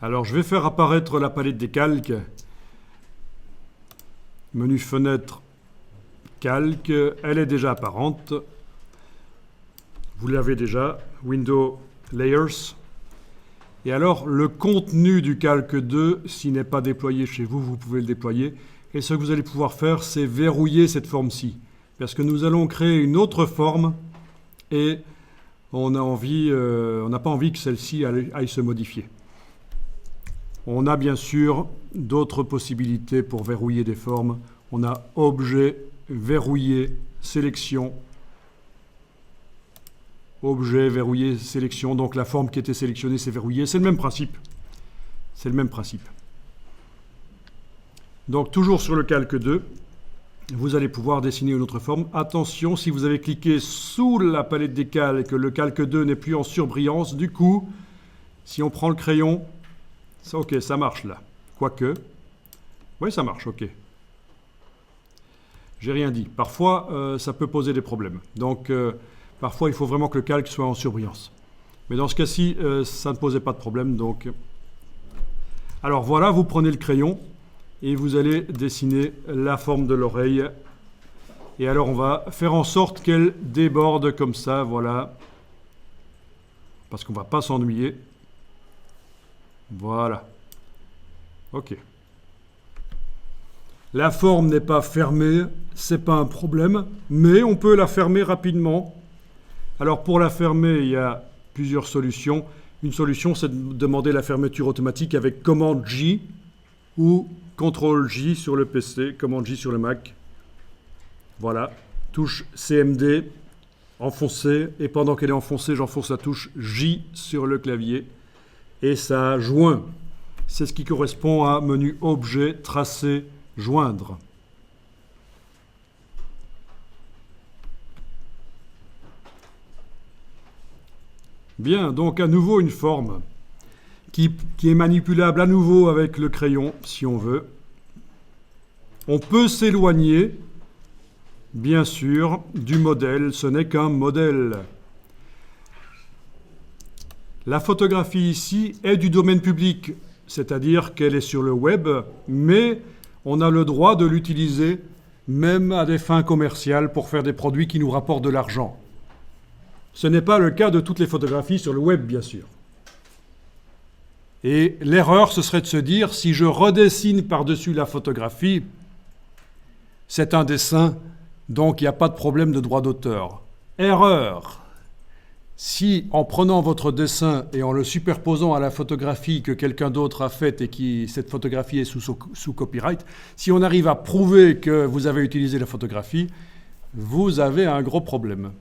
Alors, je vais faire apparaître la palette des calques. Menu fenêtre, calque, elle est déjà apparente. Vous l'avez déjà, Window Layers. Et alors, le contenu du calque 2, s'il n'est pas déployé chez vous, vous pouvez le déployer. Et ce que vous allez pouvoir faire, c'est verrouiller cette forme-ci. Parce que nous allons créer une autre forme et on n'a pas envie que celle-ci aille se modifier. On a bien sûr d'autres possibilités pour verrouiller des formes. On a Objet, Verrouiller, Sélection. Objet, Verrouiller, Sélection. Donc la forme qui était sélectionnée, c'est verrouillé. C'est le même principe. C'est le même principe. Donc toujours sur le calque 2, vous allez pouvoir dessiner une autre forme. Attention, si vous avez cliqué sous la palette des calques, le calque 2 n'est plus en surbrillance. Du coup, si on prend le crayon, ok, ça marche là. Quoique, oui, ça marche, ok. J'ai rien dit. Parfois, ça peut poser des problèmes. Donc, parfois, il faut vraiment que le calque soit en surbrillance. Mais dans ce cas-ci, ça ne posait pas de problème. Donc, alors voilà, vous prenez le crayon et vous allez dessiner la forme de l'oreille. Et alors, on va faire en sorte qu'elle déborde comme ça, voilà. Parce qu'on ne va pas s'ennuyer. Voilà. OK. La forme n'est pas fermée, c'est pas un problème, mais on peut la fermer rapidement. Alors pour la fermer, il y a plusieurs solutions. Une solution, c'est de demander la fermeture automatique avec commande J ou CTRL J sur le PC, commande J sur le Mac. Voilà, touche CMD, enfoncée, et pendant qu'elle est enfoncée, j'enfonce la touche J sur le clavier. Et ça joint. C'est ce qui correspond à menu Objet, Tracer, Joindre. Bien, donc à nouveau une forme qui est manipulable à nouveau avec le crayon, si on veut. On peut s'éloigner, bien sûr, du modèle. Ce n'est qu'un modèle. La photographie ici est du domaine public, c'est-à-dire qu'elle est sur le web, mais on a le droit de l'utiliser même à des fins commerciales pour faire des produits qui nous rapportent de l'argent. Ce n'est pas le cas de toutes les photographies sur le web, bien sûr. Et l'erreur, ce serait de se dire, si je redessine par-dessus la photographie, c'est un dessin, donc il n'y a pas de problème de droit d'auteur. Erreur! Si, en prenant votre dessin et en le superposant à la photographie que quelqu'un d'autre a faite et qui cette photographie est sous copyright, si on arrive à prouver que vous avez utilisé la photographie, vous avez un gros problème.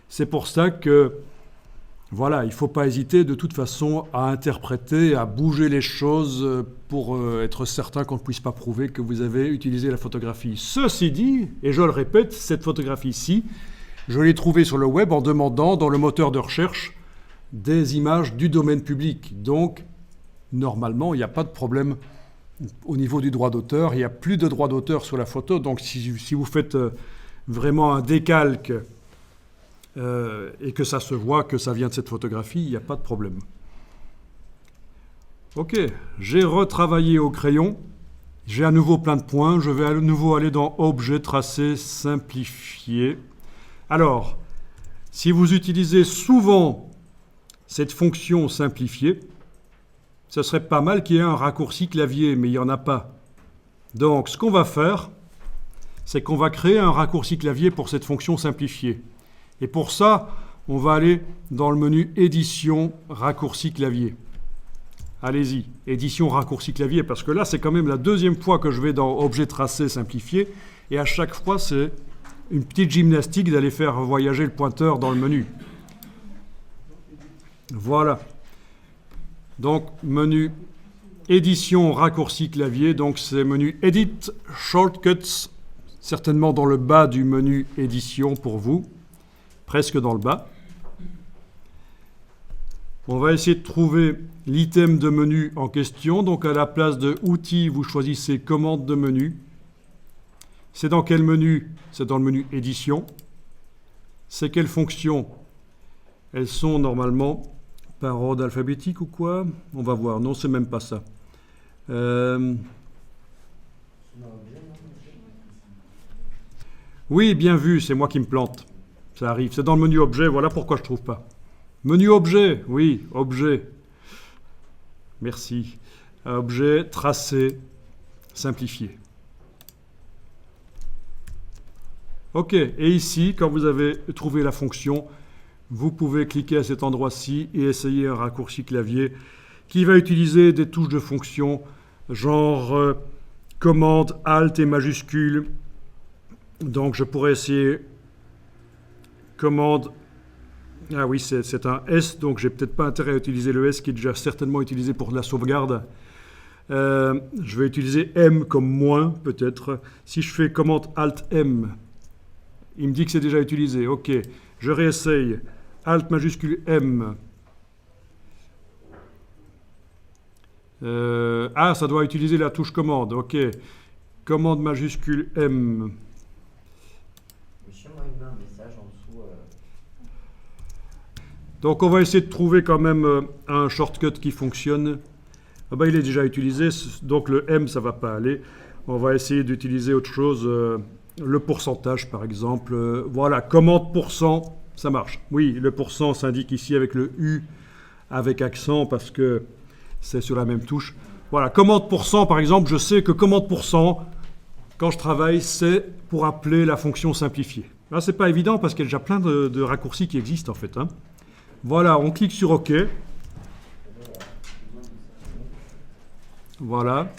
C'est pour ça que, voilà, il ne faut pas hésiter de toute façon à interpréter, à bouger les choses pour être certain qu'on ne puisse pas prouver que vous avez utilisé la photographie. Ceci dit, et je le répète, cette photographie-ci, je l'ai trouvée sur le web en demandant dans le moteur de recherche des images du domaine public. Donc, normalement, il n'y a pas de problème au niveau du droit d'auteur. Il n'y a plus de droit d'auteur sur la photo. Donc, si vous faites vraiment un décalque et que ça se voit que ça vient de cette photographie, il n'y a pas de problème. Ok, j'ai retravaillé au crayon. J'ai à nouveau plein de points. Je vais à nouveau aller dans Objet, Tracer, Simplifier. Alors, si vous utilisez souvent cette fonction simplifier, ce serait pas mal qu'il y ait un raccourci clavier, mais il n'y en a pas. Donc, ce qu'on va faire, c'est qu'on va créer un raccourci clavier pour cette fonction simplifier. Et pour ça, on va aller dans le menu Édition, Raccourci clavier. Allez-y, Édition, Raccourci clavier, parce que là, c'est quand même la deuxième fois que je vais dans Objet, Tracer, Simplifier, et à chaque fois, c'est une petite gymnastique d'aller faire voyager le pointeur dans le menu. Voilà. Donc, menu Édition, Raccourci clavier. Donc, c'est menu Edit, Shortcuts, certainement dans le bas du menu Édition pour vous, presque dans le bas. On va essayer de trouver l'item de menu en question. Donc, à la place de Outils, vous choisissez Commande de menu. C'est dans quel menu? C'est dans le menu Édition. C'est quelles fonctions? Elles sont normalement Par ordre alphabétique ou quoi? On va voir. Non, c'est même pas ça. Oui, bien vu, c'est moi qui me plante. Ça arrive. C'est dans le menu objet, voilà pourquoi je ne trouve pas. Menu objet, oui, objet. Merci. Objet, tracé, simplifié. OK, et ici, quand vous avez trouvé la fonction, vous pouvez cliquer à cet endroit-ci et essayer un raccourci clavier qui va utiliser des touches de fonction, genre commande, alt et majuscule. Donc je pourrais essayer commande. Ah oui, c'est un S, donc j'ai peut-être pas intérêt à utiliser le S qui est déjà certainement utilisé pour la sauvegarde. Je vais utiliser M comme moins, peut-être. Si je fais commande Alt M, il me dit que c'est déjà utilisé. OK, je réessaye. Alt majuscule M. Ça doit utiliser la touche commande. OK. Commande majuscule M. Moi, il met un message en dessous. Donc, on va essayer de trouver quand même un shortcut qui fonctionne. Ah ben, il est déjà utilisé, donc le M, ça ne va pas aller. On va essayer d'utiliser autre chose, le pourcentage par exemple. Voilà, commande %, ça marche. Oui, le % s'indique ici avec le U, avec accent, parce que c'est sur la même touche. Voilà, commande % par exemple, je sais que commande %, quand je travaille, c'est pour appeler la fonction simplifiée. Là, c'est pas évident parce qu'il y a déjà plein de raccourcis qui existent en fait. Hein. Voilà, on clique sur OK. Voilà.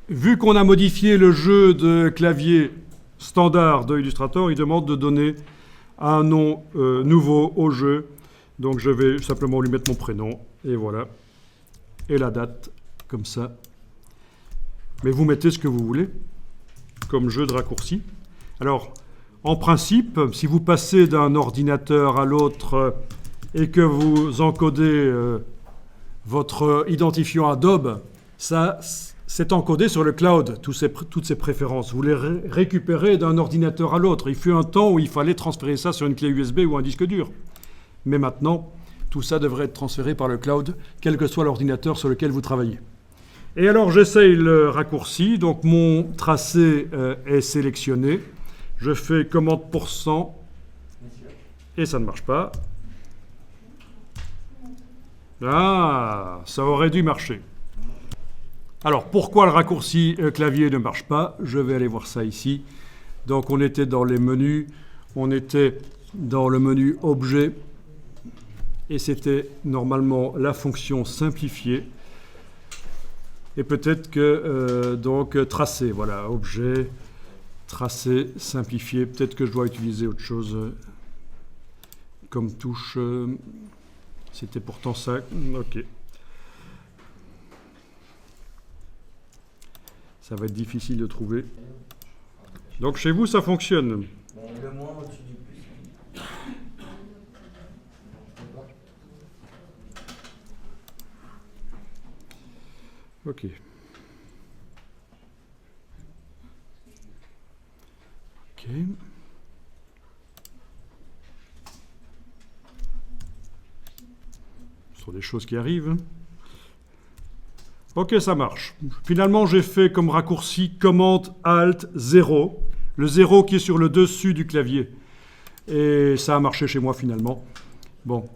Vu qu'on a modifié le jeu de clavier standard de Illustrator, il demande de donner un nom nouveau au jeu. Donc je vais simplement lui mettre mon prénom. Et voilà. Et la date, comme ça. Mais vous mettez ce que vous voulez comme jeu de raccourci. Alors, en principe, si vous passez d'un ordinateur à l'autre et que vous encodez votre identifiant Adobe, ça, c'est encodé sur le cloud, toutes ces préférences. Vous les récupérez d'un ordinateur à l'autre. Il fut un temps où il fallait transférer ça sur une clé USB ou un disque dur. Mais maintenant, tout ça devrait être transféré par le cloud, quel que soit l'ordinateur sur lequel vous travaillez. Et alors, j'essaye le raccourci. Donc, mon tracé est sélectionné. Je fais commande %, et ça ne marche pas. Ah, ça aurait dû marcher. Alors, pourquoi le raccourci clavier ne marche pas? Je vais aller voir ça ici. Donc, on était dans les menus. On était dans le menu Objet. Et c'était normalement la fonction simplifiée. Et peut-être que, donc, tracé. Voilà, Objet, tracé, simplifié. Peut-être que je dois utiliser autre chose comme touche. C'était pourtant ça. OK. Ça va être difficile de trouver. Donc chez vous, ça fonctionne. Mais le moins au-dessus du plus. OK. OK. Ce sont des choses qui arrivent. OK, ça marche. Finalement, j'ai fait comme raccourci commande Alt 0. Le 0 qui est sur le dessus du clavier. Et ça a marché chez moi finalement. Bon.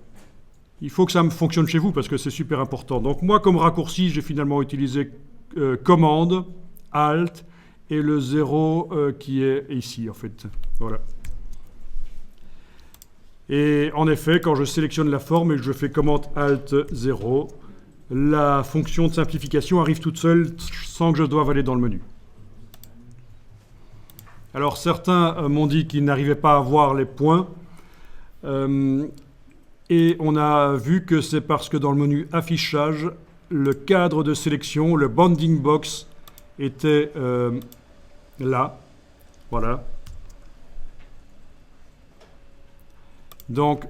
Il faut que ça me fonctionne chez vous parce que c'est super important. Donc moi, comme raccourci, j'ai finalement utilisé commande, Alt et le 0 qui est ici en fait. Voilà. Et en effet, quand je sélectionne la forme et que je fais commande Alt 0, la fonction de simplification arrive toute seule sans que je doive aller dans le menu. Alors certains m'ont dit qu'ils n'arrivaient pas à voir les points. Et on a vu que c'est parce que dans le menu affichage, le cadre de sélection, le bounding box, était là. Voilà. Donc,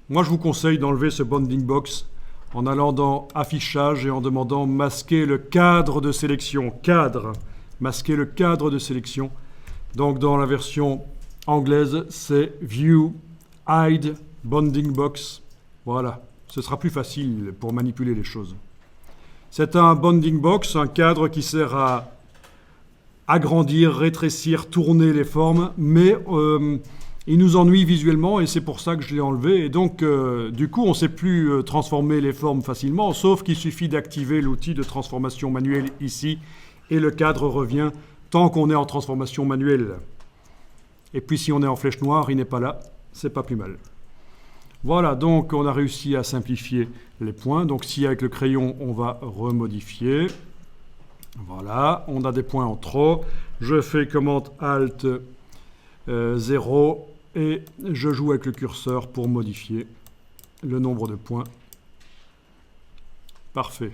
moi je vous conseille d'enlever ce bounding box en allant dans affichage et en demandant masquer le cadre de sélection. Cadre. Masquer le cadre de sélection. Donc dans la version anglaise, c'est View, Hide, Bounding Box. Voilà, Ce sera plus facile pour manipuler les choses. C'est un bounding box, un cadre qui sert à agrandir, rétrécir, tourner les formes, mais il nous ennuie visuellement et c'est pour ça que je l'ai enlevé. Et donc, du coup, on ne sait plus transformer les formes facilement, sauf qu'il suffit d'activer l'outil de transformation manuelle ici et le cadre revient tant qu'on est en transformation manuelle. Et puis, si on est en flèche noire, il n'est pas là, c'est pas plus mal. Voilà, donc on a réussi à simplifier les points. Donc, si avec le crayon, on va remodifier. Voilà, on a des points en trop. Je fais commande Alt 0 et je joue avec le curseur pour modifier le nombre de points. Parfait.